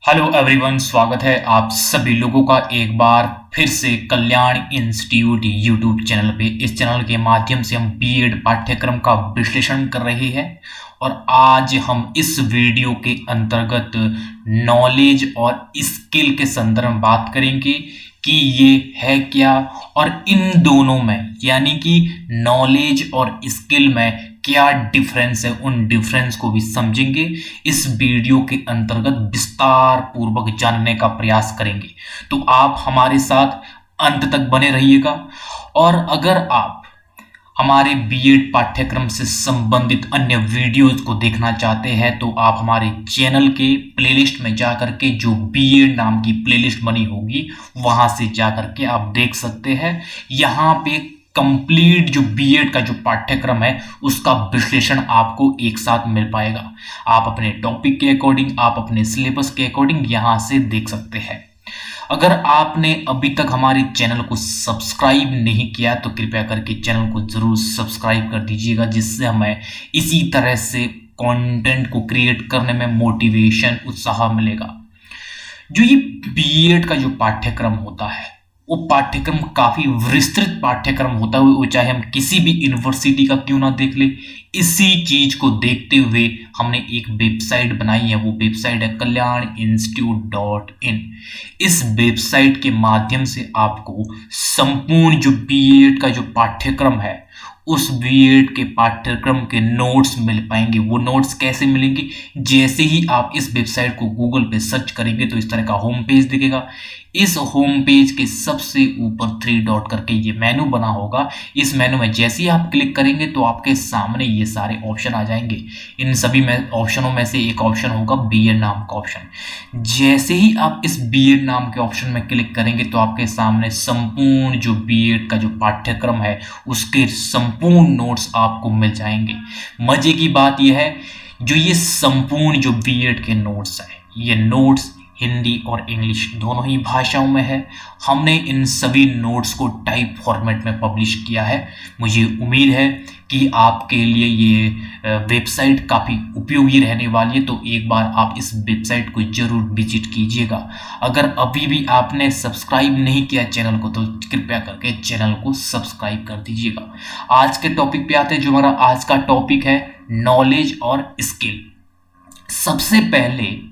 Hello everyone, स्वागत है आप सभी लोगों का एक बार फिर से कल्याण इंस्टीट्यूट यूट्यूब चैनल पे। इस चैनल के माध्यम से हम बीएड पाठ्यक्रम का विश्लेषण कर रहे हैं और आज हम इस वीडियो के अंतर्गत नॉलेज और स्किल के संदर्भ में बात करेंगे कि ये है क्या और इन दोनों में यानी कि नॉलेज और स्किल में क्या डिफरेंस है। उन डिफरेंस को भी समझेंगे, इस वीडियो के अंतर्गत विस्तार पूर्वक जानने का प्रयास करेंगे। तो आप हमारे साथ अंत तक बने रहिएगा और अगर आप हमारे बीएड पाठ्यक्रम से संबंधित अन्य वीडियोज को देखना चाहते हैं तो आप हमारे चैनल के प्लेलिस्ट में जाकर के जो बीएड नाम की प्लेलिस्ट बनी होगी वहां से जाकर के आप देख सकते हैं। यहाँ पे कंप्लीट जो बीएड का जो पाठ्यक्रम है उसका विश्लेषण आपको एक साथ मिल पाएगा। आप अपने टॉपिक के अकॉर्डिंग, आप अपने सिलेबस के अकॉर्डिंग यहां से देख सकते हैं। अगर आपने अभी तक हमारे चैनल को सब्सक्राइब नहीं किया तो कृपया करके चैनल को जरूर सब्सक्राइब कर दीजिएगा, जिससे हमें इसी तरह से कंटेंट को क्रिएट करने में मोटिवेशन, उत्साह मिलेगा। जो ये बीएड का जो पाठ्यक्रम होता है वो पाठ्यक्रम काफी विस्तृत पाठ्यक्रम होता है, वो चाहे हम किसी भी यूनिवर्सिटी का क्यों ना देख ले। इसी चीज को देखते हुए हमने एक वेबसाइट बनाई है, वो वेबसाइट है kalyaninstitute.in। इस वेबसाइट के माध्यम से आपको संपूर्ण जो बीएड का जो पाठ्यक्रम है उस बीएड के पाठ्यक्रम के नोट्स मिल पाएंगे। वो नोट्स कैसे मिलेंगे? जैसे ही आप इस वेबसाइट को गूगल पे सर्च करेंगे तो इस तरह का होम पेज दिखेगा। इस होम पेज के सबसे ऊपर 3 डॉट करके ये मेनू बना होगा। इस मेनू में जैसे ही आप क्लिक करेंगे तो आपके सामने ये सारे ऑप्शन आ जाएंगे। इन सभी में ऑप्शनों में से एक ऑप्शन होगा बीएड नाम का ऑप्शन। जैसे ही आप इस बीएड नाम के ऑप्शन में क्लिक करेंगे तो आपके सामने संपूर्ण जो बीएड का जो पाठ्यक्रम है उसके संपूर्ण नोट्स आपको मिल जाएंगे। मजे की बात यह है, जो ये संपूर्ण जो बीएड के नोट्स है, ये नोट्स हिंदी और इंग्लिश दोनों ही भाषाओं में है। हमने इन सभी नोट्स को टाइप फॉर्मेट में पब्लिश किया है। मुझे उम्मीद है कि आपके लिए ये वेबसाइट काफ़ी उपयोगी रहने वाली है, तो एक बार आप इस वेबसाइट को जरूर विजिट कीजिएगा। अगर अभी भी आपने सब्सक्राइब नहीं किया चैनल को तो कृपया करके चैनल को सब्सक्राइब कर दीजिएगा। आज के टॉपिक पे आते हैं। जो हमारा आज का टॉपिक है नॉलेज और स्किल। सबसे पहले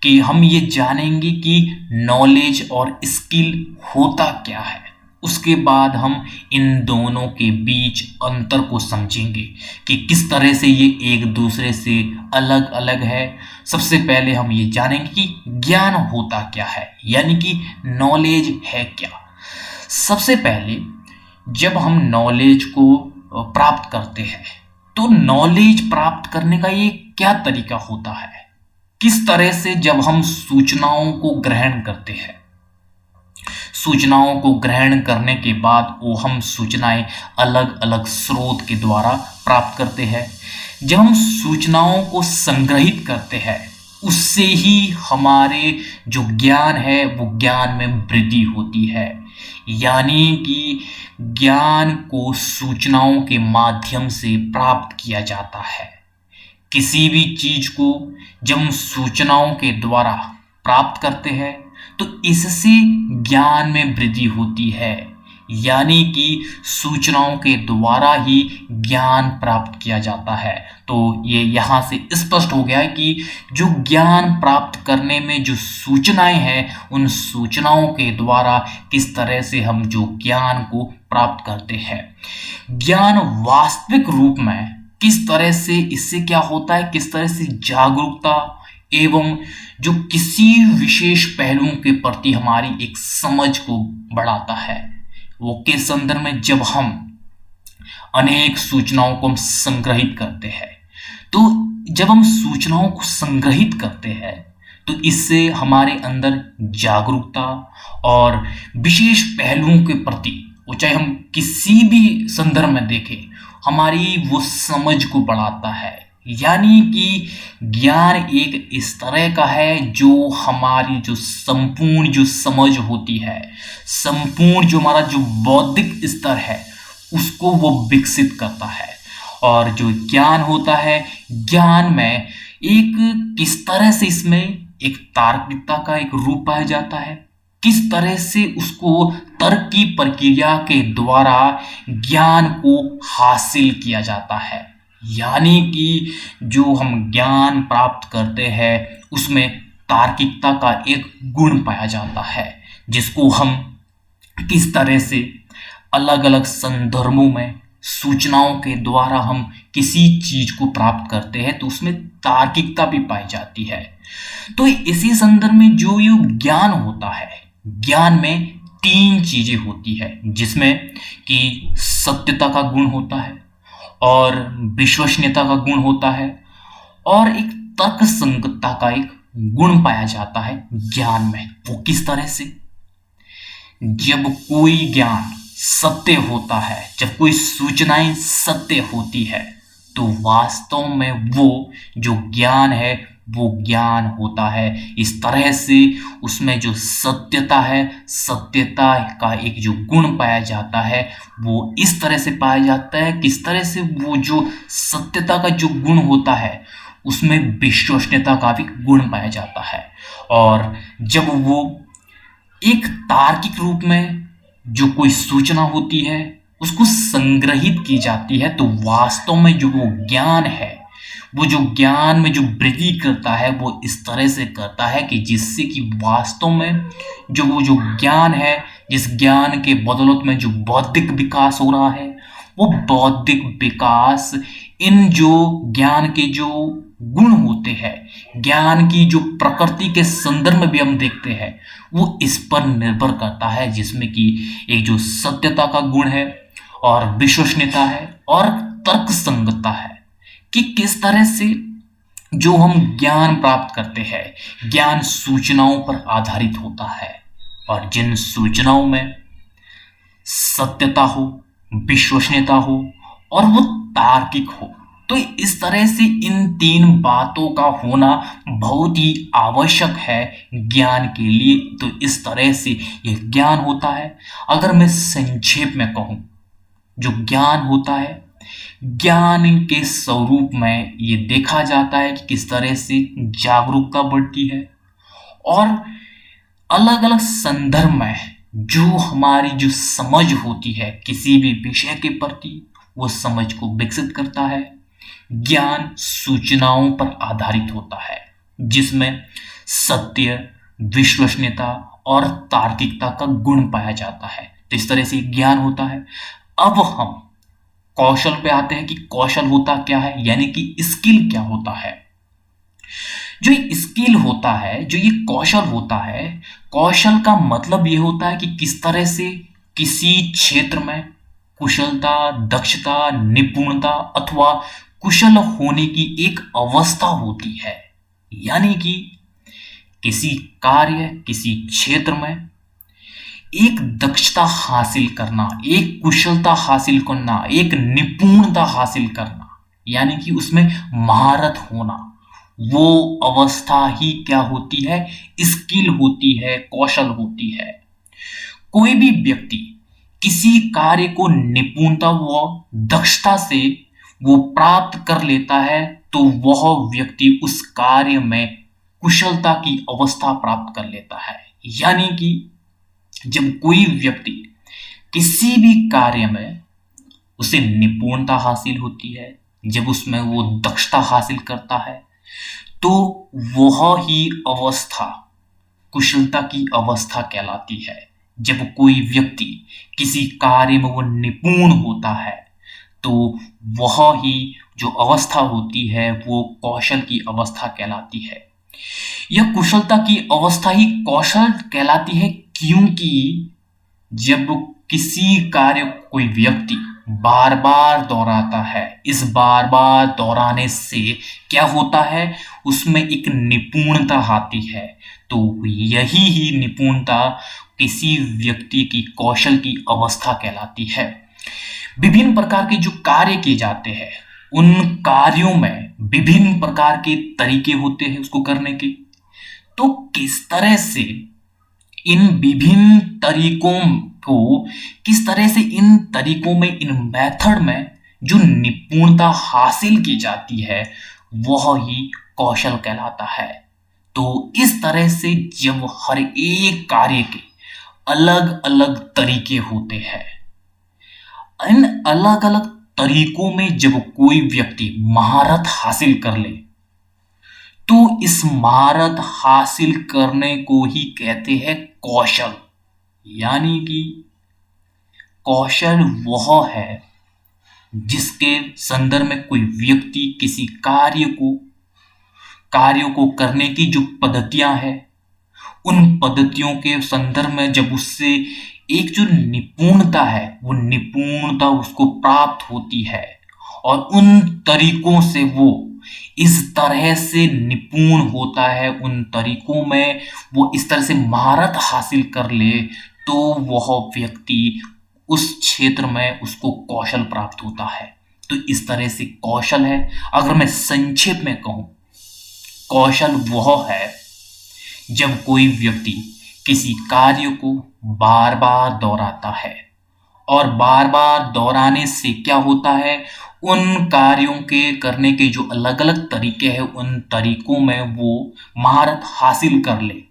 कि हम ये जानेंगे कि नॉलेज और स्किल होता क्या है, उसके बाद हम इन दोनों के बीच अंतर को समझेंगे कि किस तरह से ये एक दूसरे से अलग अलग है। सबसे पहले हम ये जानेंगे कि ज्ञान होता क्या है, यानी कि नॉलेज है क्या। सबसे पहले जब हम नॉलेज को प्राप्त करते हैं तो नॉलेज प्राप्त करने का ये क्या तरीका होता है, किस तरह से जब हम सूचनाओं को ग्रहण करते हैं। सूचनाओं को ग्रहण करने के बाद वो हम सूचनाएं अलग अलग स्रोत के द्वारा प्राप्त करते हैं। जब हम सूचनाओं को संग्रहित करते हैं उससे ही हमारे जो ज्ञान है वो ज्ञान में वृद्धि होती है। यानी कि ज्ञान को सूचनाओं के माध्यम से प्राप्त किया जाता है। किसी भी चीज को जब हम सूचनाओं के द्वारा प्राप्त करते हैं तो इससे ज्ञान में वृद्धि होती है। यानी कि सूचनाओं के द्वारा ही ज्ञान प्राप्त किया जाता है। तो ये यहाँ से स्पष्ट हो गया है कि जो ज्ञान प्राप्त करने में जो सूचनाएं हैं उन सूचनाओं के द्वारा किस तरह से हम जो ज्ञान को प्राप्त करते हैं। ज्ञान वास्तविक रूप में किस तरह से, इससे क्या होता है, किस तरह से जागरूकता एवं जो किसी विशेष पहलुओं के प्रति हमारी एक समझ को बढ़ाता है। वो किस संदर्भ में, जब हम अनेक सूचनाओं को हम संग्रहित करते हैं। तो जब हम सूचनाओं को संग्रहित करते हैं तो इससे हमारे अंदर जागरूकता और विशेष पहलुओं के प्रति, वो चाहे हम किसी भी संदर्भ में देखें, हमारी वो समझ को बढ़ाता है। यानी कि ज्ञान एक इस तरह का है जो हमारी जो संपूर्ण जो समझ होती है, संपूर्ण जो हमारा जो बौद्धिक स्तर है उसको वो विकसित करता है। और जो ज्ञान होता है, ज्ञान में एक किस तरह से इसमें एक तार्किकता का एक रूप पाया जाता है, किस तरह से उसको तर्क की प्रक्रिया के द्वारा ज्ञान को हासिल किया जाता है। यानी कि जो हम ज्ञान प्राप्त करते हैं उसमें तार्किकता का एक गुण पाया जाता है, जिसको हम किस तरह से अलग अलग संदर्भों में सूचनाओं के द्वारा हम किसी चीज को प्राप्त करते हैं तो उसमें तार्किकता भी पाई जाती है। तो इसी संदर्भ में जो ये ज्ञान होता है, ज्ञान में तीन चीजें होती है, जिसमें कि सत्यता का गुण होता है और विश्वसनीयता का गुण होता है और एक तर्क संगतता का एक गुण पाया जाता है ज्ञान में। वो किस तरह से? जब कोई ज्ञान सत्य होता है, जब कोई सूचनाएं सत्य होती है, तो वास्तव में वो जो ज्ञान है वो ज्ञान होता है। इस तरह से उसमें जो सत्यता है, सत्यता का एक जो गुण पाया जाता है वो इस तरह से पाया जाता है, किस तरह से वो जो सत्यता का जो गुण होता है उसमें विश्वसनीयता का भी गुण पाया जाता है। और जब वो एक तार्किक रूप में जो कोई सूचना होती है उसको संग्रहित की जाती है, तो वास्तव में जो वो ज्ञान है, वो जो ज्ञान में जो वृद्धि करता है वो इस तरह से करता है कि जिससे कि वास्तव में जो वो जो ज्ञान है, जिस ज्ञान के बदौलत में जो बौद्धिक विकास हो रहा है, वो बौद्धिक विकास इन जो ज्ञान के जो गुण होते हैं, ज्ञान की जो प्रकृति के संदर्भ में भी हम देखते हैं, वो इस पर निर्भर करता है, जिसमें कि एक जो सत्यता का गुण है और विश्वसनीयता है और तर्क संगतता है, कि किस तरह से जो हम ज्ञान प्राप्त करते हैं, ज्ञान सूचनाओं पर आधारित होता है और जिन सूचनाओं में सत्यता हो, विश्वसनीयता हो और वो तार्किक हो, तो इस तरह से इन तीन बातों का होना बहुत ही आवश्यक है ज्ञान के लिए। तो इस तरह से यह ज्ञान होता है। अगर मैं संक्षेप में कहूं, जो ज्ञान होता है, ज्ञान के स्वरूप में ये देखा जाता है कि किस तरह से जागरूकता बढ़ती है और अलग अलग संदर्भ में जो हमारी जो समझ होती है किसी भी विषय के प्रति, वो समझ को विकसित करता है। ज्ञान सूचनाओं पर आधारित होता है, जिसमें सत्य, विश्वसनीयता और तार्किकता का गुण पाया जाता है। तो इस तरह से ज्ञान होता है। अब हम कौशल पे आते हैं कि कौशल होता क्या है, यानी कि स्किल क्या होता है। जो ये स्किल होता है, जो ये कौशल होता है, कौशल का मतलब ये होता है कि किस तरह से किसी क्षेत्र में कुशलता, दक्षता, निपुणता अथवा कुशल होने की एक अवस्था होती है। यानी कि किसी कार्य, किसी क्षेत्र में एक दक्षता हासिल करना, एक कुशलता हासिल करना, एक निपुणता हासिल करना, यानी कि उसमें महारत होना, वो अवस्था ही क्या होती है? स्किल होती है, कौशल होती है। कोई भी व्यक्ति किसी कार्य को निपुणता व दक्षता से वो प्राप्त कर लेता है तो वह व्यक्ति उस कार्य में कुशलता की अवस्था प्राप्त कर लेता है। यानी कि जब कोई व्यक्ति किसी भी कार्य में उसे निपुणता हासिल होती है, जब उसमें वो दक्षता हासिल करता है, तो वह ही अवस्था कुशलता की अवस्था कहलाती है। जब कोई व्यक्ति किसी कार्य में वो निपुण होता है तो वह ही जो अवस्था होती है वो कौशल की अवस्था कहलाती है। यह कुशलता की अवस्था ही कौशल कहलाती है, क्योंकि जब किसी कार्य कोई व्यक्ति बार बार दोहराता है, इस बार बार दोहराने से क्या होता है? उसमें एक निपुणता आती है। तो यही ही निपुणता किसी व्यक्ति की कौशल की अवस्था कहलाती है। विभिन्न प्रकार के जो कार्य किए जाते हैं, उन कार्यों में विभिन्न प्रकार के तरीके होते हैं उसको करने के। तो किस तरह से इन विभिन्न तरीकों को, किस तरह से इन तरीकों में, इन मेथड में जो निपुणता हासिल की जाती है वह ही कौशल कहलाता है। तो इस तरह से जब हर एक कार्य के अलग अलग तरीके होते हैं, इन अलग अलग तरीकों में जब कोई व्यक्ति महारत हासिल कर ले, तो इस महारत हासिल करने को ही कहते हैं कौशल। यानी कि कौशल वह है जिसके संदर्भ में कोई व्यक्ति किसी कार्यों को करने की जो पद्धतियां हैं, उन पद्धतियों के संदर्भ में जब उससे एक जो निपुणता है, वो निपुणता उसको प्राप्त होती है, और उन तरीकों से वो इस तरह से निपुण होता है, उन तरीकों में वो इस तरह से महारत हासिल कर ले, तो वह व्यक्ति उस क्षेत्र में उसको कौशल प्राप्त होता है। तो इस तरह से कौशल है, अगर मैं संक्षेप में कहूं, कौशल वह है जब कोई व्यक्ति किसी कार्य को बार बार दोहराता है, और बार बार दोहराने से क्या होता है, उन कार्यों के करने के जो अलग अलग तरीके हैं, उन तरीकों में वो महारत हासिल कर ले,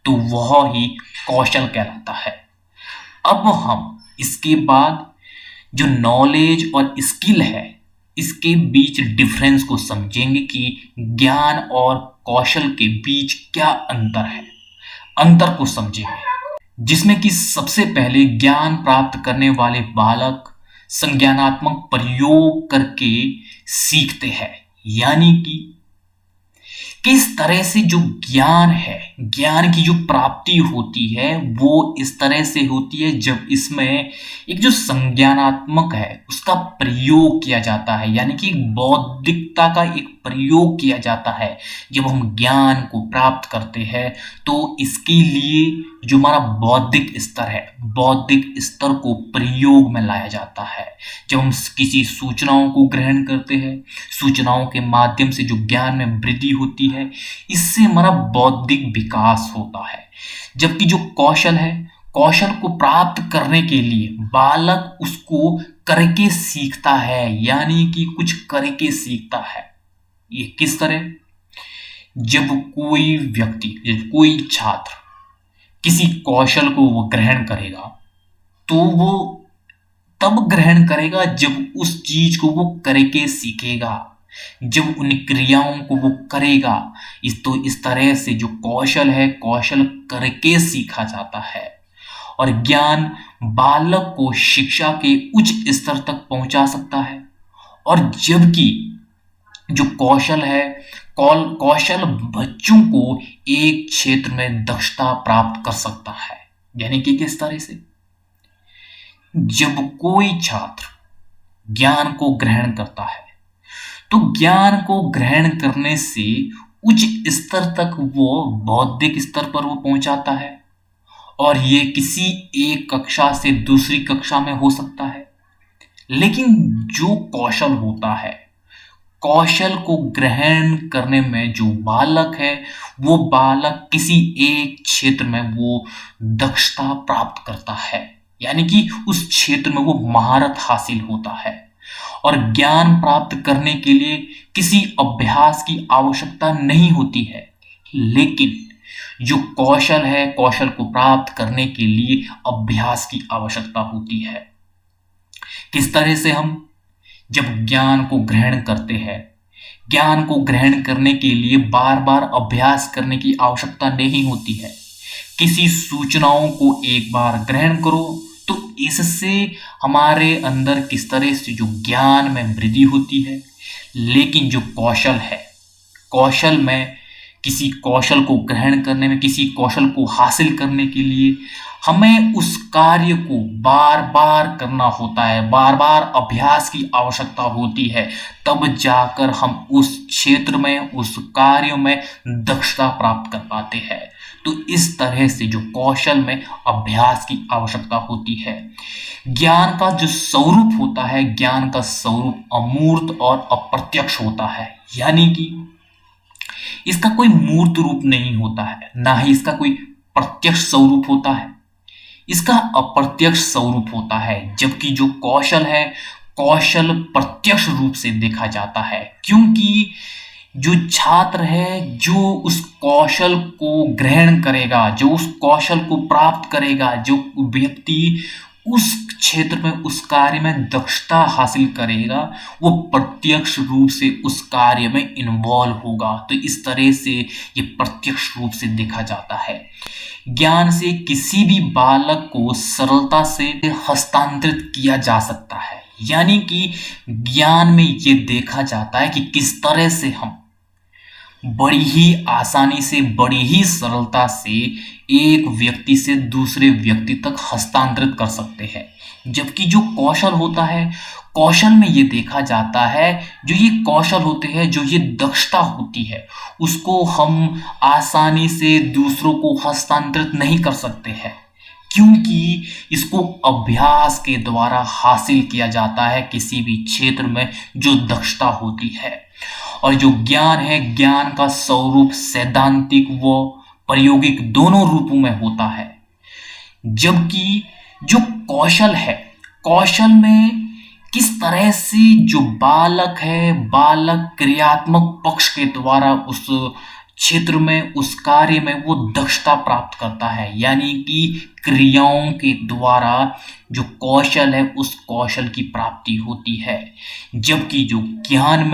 तो वह ही कौशल कहलाता है। अब हम इसके बाद जो नॉलेज और स्किल है, इसके बीच डिफरेंस को समझेंगे कि ज्ञान और कौशल के बीच क्या अंतर है, अंतर को समझेंगे, जिसमें कि सबसे पहले ज्ञान प्राप्त करने वाले बालक संज्ञानात्मक प्रयोग करके सीखते हैं। यानी कि किस तरह से जो ज्ञान है, ज्ञान की जो प्राप्ति होती है, वो इस तरह से होती है जब इसमें एक जो संज्ञानात्मक है उसका प्रयोग किया जाता है, यानी कि बौद्धिकता का एक प्रयोग किया जाता है। जब हम ज्ञान को प्राप्त करते हैं तो इसके लिए जो हमारा बौद्धिक स्तर है, बौद्धिक स्तर को प्रयोग में लाया जाता है। जब हम किसी सूचनाओं को ग्रहण करते हैं, सूचनाओं के माध्यम से जो ज्ञान में वृद्धि होती है, इससे हमारा बौद्धिक विकास होता है। जबकि जो कौशल है, कौशल को प्राप्त करने के लिए बालक उसको करके सीखता है, यानी कि कुछ करके सीखता है। ये किस तरह? जब कोई व्यक्ति, जब कोई छात्र किसी कौशल को वो ग्रहण करेगा, तो वो तब ग्रहण करेगा जब उस चीज को वो करके सीखेगा, जब उन क्रियाओं को वो करेगा। इस तरह से जो कौशल है, कौशल करके सीखा जाता है। और ज्ञान बालक को शिक्षा के उच्च स्तर तक पहुंचा सकता है, और जबकि जो कौशल है, कौशल बच्चों को एक क्षेत्र में दक्षता प्राप्त कर सकता है। यानी कि किस तरह से? जब कोई छात्र ज्ञान को ग्रहण करता है, तो ज्ञान को ग्रहण करने से उच्च स्तर तक वो बौद्धिक स्तर पर वो पहुंचाता है, और ये किसी एक कक्षा से दूसरी कक्षा में हो सकता है। लेकिन जो कौशल होता है, कौशल को ग्रहण करने में जो बालक है, वो बालक किसी एक क्षेत्र में वो दक्षता प्राप्त करता है, यानी कि उस क्षेत्र में वो महारत हासिल होता है। और ज्ञान प्राप्त करने के लिए किसी अभ्यास की आवश्यकता नहीं होती है, लेकिन जो कौशल है, कौशल को प्राप्त करने के लिए अभ्यास की आवश्यकता होती है। किस तरह से? हम जब ज्ञान को ग्रहण करते हैं, ज्ञान को ग्रहण करने के लिए बार बार अभ्यास करने की आवश्यकता नहीं होती है। किसी सूचनाओं को एक बार ग्रहण करो, तो इससे हमारे अंदर किस तरह से जो ज्ञान में वृद्धि होती है। लेकिन जो कौशल है, कौशल में किसी कौशल को ग्रहण करने में, किसी कौशल को हासिल करने के लिए हमें उस कार्य को बार बार करना होता है, बार बार अभ्यास की आवश्यकता होती है, तब जाकर हम उस क्षेत्र में, उस कार्य में दक्षता प्राप्त कर पाते हैं। तो इस तरह से जो कौशल में अभ्यास की आवश्यकता होती है। ज्ञान का जो स्वरूप होता है, ज्ञान का स्वरूप अमूर्त और अप्रत्यक्ष होता है, यानी कि इसका कोई मूर्त रूप नहीं होता है, ना ही इसका कोई प्रत्यक्ष स्वरूप होता है, इसका अप्रत्यक्ष स्वरूप होता है। जबकि जो कौशल है, कौशल प्रत्यक्ष रूप से देखा जाता है, क्योंकि जो छात्र है, जो उस कौशल को ग्रहण करेगा, जो उस कौशल को प्राप्त करेगा, जो व्यक्ति उस क्षेत्र में, उस कार्य में दक्षता हासिल करेगा, वो प्रत्यक्ष रूप से उस कार्य में इन्वॉल्व होगा। तो इस तरह से ये प्रत्यक्ष रूप से देखा जाता है। ज्ञान से किसी भी बालक को सरलता से हस्तांतरित किया जा सकता है। यानी कि ज्ञान में ये देखा जाता है कि किस तरह से हम बड़ी ही आसानी से, बड़ी ही सरलता से एक व्यक्ति से दूसरे व्यक्ति तक हस्तांतरित कर सकते हैं। जबकि जो कौशल होता है, कौशल में ये देखा जाता है, जो ये कौशल होते हैं, जो ये दक्षता होती है, उसको हम आसानी से दूसरों को हस्तांतरित नहीं कर सकते हैं, क्योंकि इसको अभ्यास के द्वारा हासिल किया जाता है किसी भी क्षेत्र में जो दक्षता होती है। और जो ज्ञान है, ज्ञान का स्वरूप सैद्धांतिक व प्रायोगिक दोनों रूपों में होता है। जबकि जो कौशल है, कौशल में किस तरह से जो बालक है, बालक क्रियात्मक पक्ष के द्वारा उस क्षेत्र में, उस कार्य में वो दक्षता प्राप्त करता है। यानी कि क्रियाओं के द्वारा जो कौशल है, उस कौशल की प्राप्ति होती है। जबकि जो ज्ञान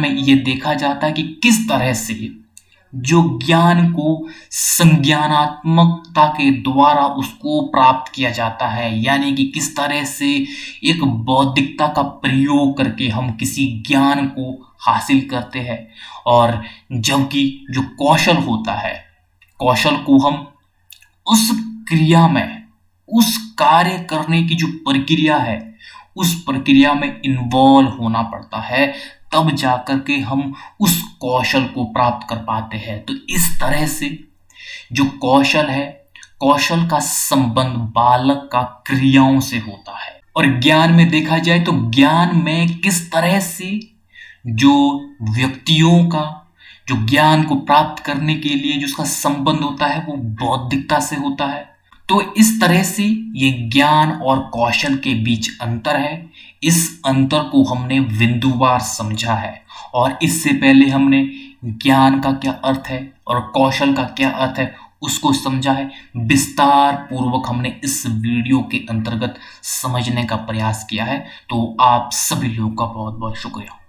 में ये देखा जाता है कि किस तरह से जो ज्ञान को संज्ञानात्मकता के द्वारा उसको प्राप्त किया जाता है। यानी कि किस तरह से एक बौद्धिकता का प्रयोग करके हम किसी ज्ञान को हासिल करते हैं। और जबकि जो कौशल होता है, कौशल को हम उस क्रिया में, उस कार्य करने की जो प्रक्रिया है, उस प्रक्रिया में इन्वॉल्व होना पड़ता है, तब जाकर के हम उस कौशल को प्राप्त कर पाते हैं। तो इस तरह से जो कौशल है, कौशल का संबंध बालक का क्रियाओं से होता है। और ज्ञान में देखा जाए तो ज्ञान में किस तरह से जो व्यक्तियों का जो ज्ञान को प्राप्त करने के लिए जो उसका संबंध होता है, वो बौद्धिकता से होता है। तो इस तरह से ये ज्ञान और कौशल के बीच अंतर है। इस अंतर को हमने बिंदुवार समझा है, और इससे पहले हमने ज्ञान का क्या अर्थ है और कौशल का क्या अर्थ है उसको समझा है। विस्तार पूर्वक हमने इस वीडियो के अंतर्गत समझने का प्रयास किया है। तो आप सभी लोगों का बहुत बहुत शुक्रिया।